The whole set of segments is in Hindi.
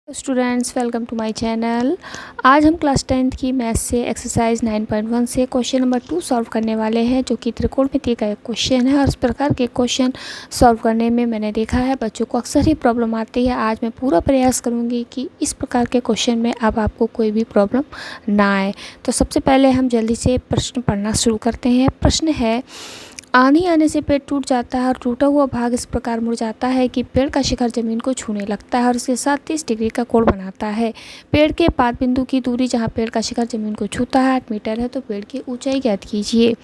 Students, welcome to my channel. आज हम क्लास 10th की मैथ्स से एक्सरसाइज 9.1 से क्वेश्चन नंबर 2 सॉल्व करने वाले हैं, जो कि त्रिकोणमिति का एक क्वेश्चन है। और इस प्रकार के क्वेश्चन सॉल्व करने में मैंने देखा है बच्चों को अक्सर ही प्रॉब्लम आती है। आज मैं पूरा प्रयास करूंगी कि इस प्रकार के क्वेश्चन में अब आपको कोई भी प्रॉब्लम ना आए। तो सबसे पहले हम जल्दी से प्रश्न पढ़ना शुरू करते हैं। प्रश्न है, आंधी आने से पेड़ टूट जाता है और टूटा हुआ भाग इस प्रकार मुड़ जाता है कि पेड़ का शिखर जमीन को छूने लगता है और इसके साथ 30 डिग्री का कोण बनाता है। पेड़ के पाद बिंदु की दूरी जहां पेड़ का शिखर जमीन को छूता है 8 मीटर है, तो पेड़ की ऊंचाई ज्ञात कीजिए।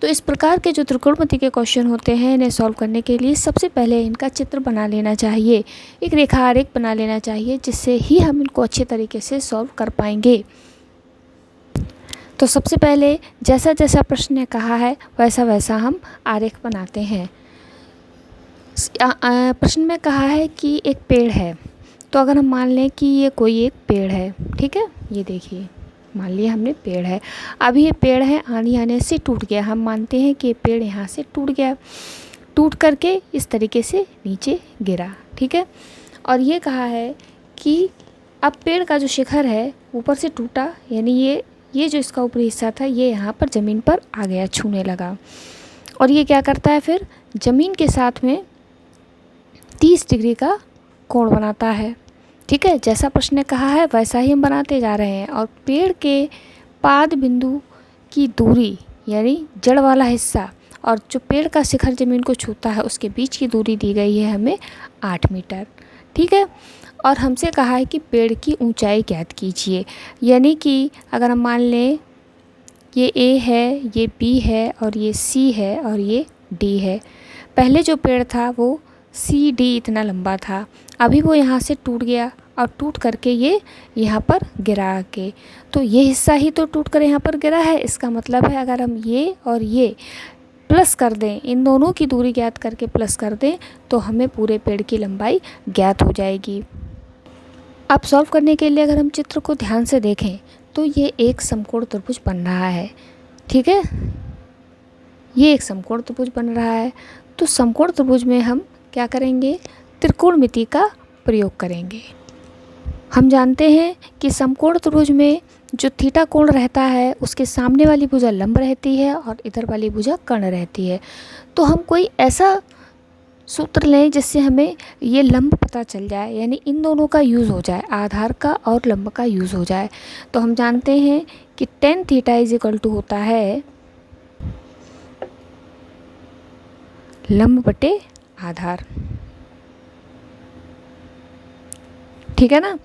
तो इस प्रकार के जो त्रिकोणमिति के क्वेश्चन होते हैं, इन्हें सॉल्व करने के लिए सबसे पहले इनका चित्र बना लेना चाहिए, एक रेखा आरेख बना लेना चाहिए, जिससे ही हम इनको अच्छे तरीके से सॉल्व कर पाएंगे। तो सबसे पहले जैसा जैसा प्रश्न ने कहा है वैसा वैसा हम आरेख बनाते हैं। प्रश्न में कहा है कि एक पेड़ है, तो अगर हम मान लें कि ये कोई एक पेड़ है, ठीक है, ये देखिए, मान लिया हमने पेड़ है। अब ये पेड़ है, आंधी आने से टूट गया। हम मानते हैं कि ये पेड़ यहाँ से टूट गया, टूट करके इस तरीके से नीचे गिरा, ठीक है। और ये कहा है कि अब पेड़ का जो शिखर है ऊपर से टूटा, यानी ये जो इसका ऊपरी हिस्सा था ये यहाँ पर ज़मीन पर आ गया, छूने लगा। और ये क्या करता है, फिर ज़मीन के साथ में 30 डिग्री का कोण बनाता है, ठीक है। जैसा प्रश्न ने कहा है वैसा ही हम बनाते जा रहे हैं। और पेड़ के पाद बिंदु की दूरी, यानी जड़ वाला हिस्सा, और जो पेड़ का शिखर ज़मीन को छूता है उसके बीच की दूरी दी गई है हमें 8 मीटर, ठीक है। और हमसे कहा है कि पेड़ की ऊंचाई ज्ञात कीजिए। यानी कि अगर हम मान लें ये ए है, ये बी है, और ये सी है, और ये डी है। पहले जो पेड़ था वो सी डी इतना लंबा था, अभी वो यहाँ से टूट गया और टूट करके ये यहाँ पर गिरा के, तो ये हिस्सा ही तो टूट कर यहाँ पर गिरा है। इसका मतलब है अगर हम ये और ये प्लस कर दें, इन दोनों की दूरी ज्ञात करके प्लस कर दें, तो हमें पूरे पेड़ की लंबाई ज्ञात हो जाएगी। अब सॉल्व करने के लिए अगर हम चित्र को ध्यान से देखें तो ये एक समकोण त्रिभुज बन रहा है, ठीक है, ये एक समकोण त्रिभुज बन रहा है। तो समकोण त्रिभुज में हम क्या करेंगे, त्रिकोणमिति का प्रयोग करेंगे। हम जानते हैं कि समकोण त्रिभुज में जो थीटा कोण रहता है उसके सामने वाली भुजा लंब रहती है और इधर वाली भुजा कर्ण रहती है। तो हम कोई ऐसा सूत्र लें जिससे हमें ये लंब पता चल जाए, यानी इन दोनों का यूज़ हो जाए, आधार का और लंब का यूज़ हो जाए। तो हम जानते हैं कि tan theta is equal to होता है लंब बटे आधार, ठीक है ना।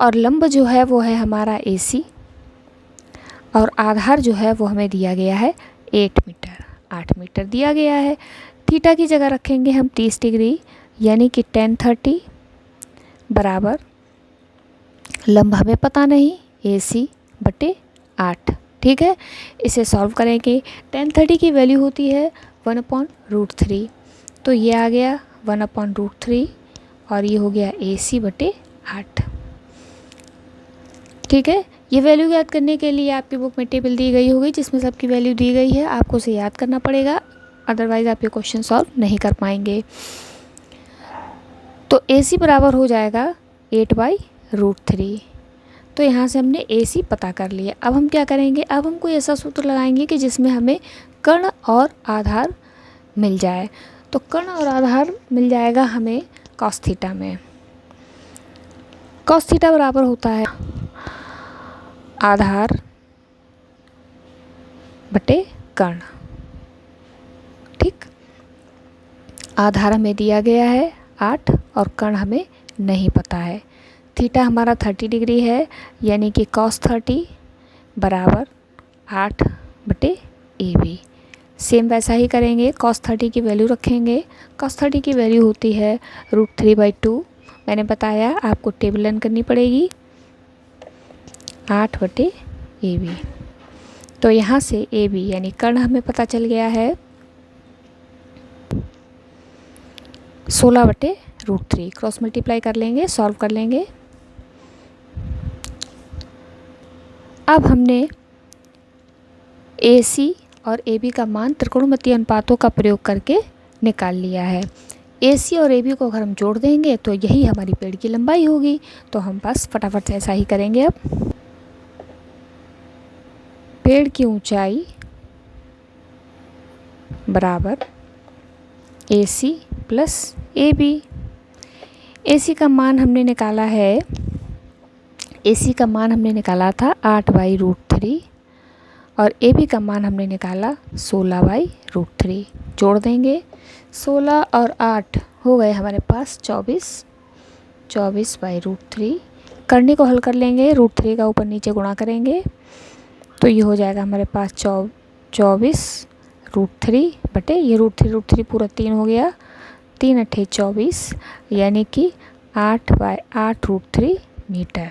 और लंब जो है वो है हमारा AC, और आधार जो है वो हमें दिया गया है 8 मीटर दिया गया है। थीटा की जगह रखेंगे हम 30 डिग्री, यानी कि tan 30 बराबर लंब हमें पता नहीं, AC बटे 8, ठीक है। इसे सॉल्व करेंगे। tan 30 की वैल्यू होती है 1/√3, तो ये आ गया 1/√3 और ये हो गया AC बटे 8, ठीक है। ये वैल्यू याद करने के लिए आपकी बुक में टेबल दी गई होगी जिसमें सबकी वैल्यू दी गई है, आपको उसे याद करना पड़ेगा, अदरवाइज़ आप ये क्वेश्चन सॉल्व नहीं कर पाएंगे। तो AC बराबर हो जाएगा 8/√3। तो यहाँ से हमने AC पता कर लिया। अब हम क्या करेंगे, अब हम कोई ऐसा सूत्र लगाएंगे कि जिसमें हमें कर्ण और आधार मिल जाए। तो कर्ण और आधार मिल जाएगा हमें cos थीटा में। cos थीटा बराबर होता है आधार बटे कर्ण, ठीक। आधार हमें दिया गया है 8 और कर्ण हमें नहीं पता है। थीटा हमारा 30 डिग्री है, यानी कि cos 30 बराबर 8 बटे AB। सेम वैसा ही करेंगे, cos 30 की वैल्यू रखेंगे। cos 30 की वैल्यू होती है √3/2, मैंने बताया आपको टेबल रन करनी पड़ेगी, 8 बटे AB। तो यहाँ से AB यानी कर्ण हमें पता चल गया है 16/√3। क्रॉस मल्टीप्लाई कर लेंगे, सॉल्व कर लेंगे। अब हमने AC और AB का मान त्रिकोणमितीय अनुपातों का प्रयोग करके निकाल लिया है। AC और AB को अगर हम जोड़ देंगे तो यही हमारी पेड़ की लंबाई होगी। तो हम बस फटाफट से ऐसा ही करेंगे। अब पेड़ की ऊंचाई बराबर AC प्लस AB। AC का मान हमने निकाला है, AC का मान हमने निकाला था 8/√3 और AB का मान हमने निकाला 16/√3। जोड़ देंगे, 16 और 8 हो गए हमारे पास 24, 24/√3। करने को हल कर लेंगे, √3 का ऊपर नीचे गुणा करेंगे तो ये हो जाएगा हमारे पास 24√3 बटे ये √3 पूरा 3 हो गया, 3 अट्ठे 24 यानी कि 8/8√3 मीटर।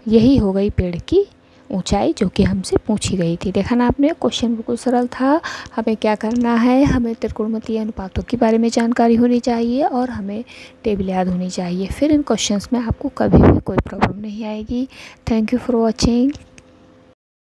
यही हो गई पेड़ की ऊंचाई जो कि हमसे पूछी गई थी। देखा ना आपने, क्वेश्चन बिल्कुल सरल था। हमें क्या करना है, हमें त्रिकोणमितीय अनुपातों के बारे में जानकारी होनी चाहिए और हमें टेबल याद होनी चाहिए। फिर इन क्वेश्चंस में आपको कभी भी कोई प्रॉब्लम नहीं आएगी। Thank you for watching.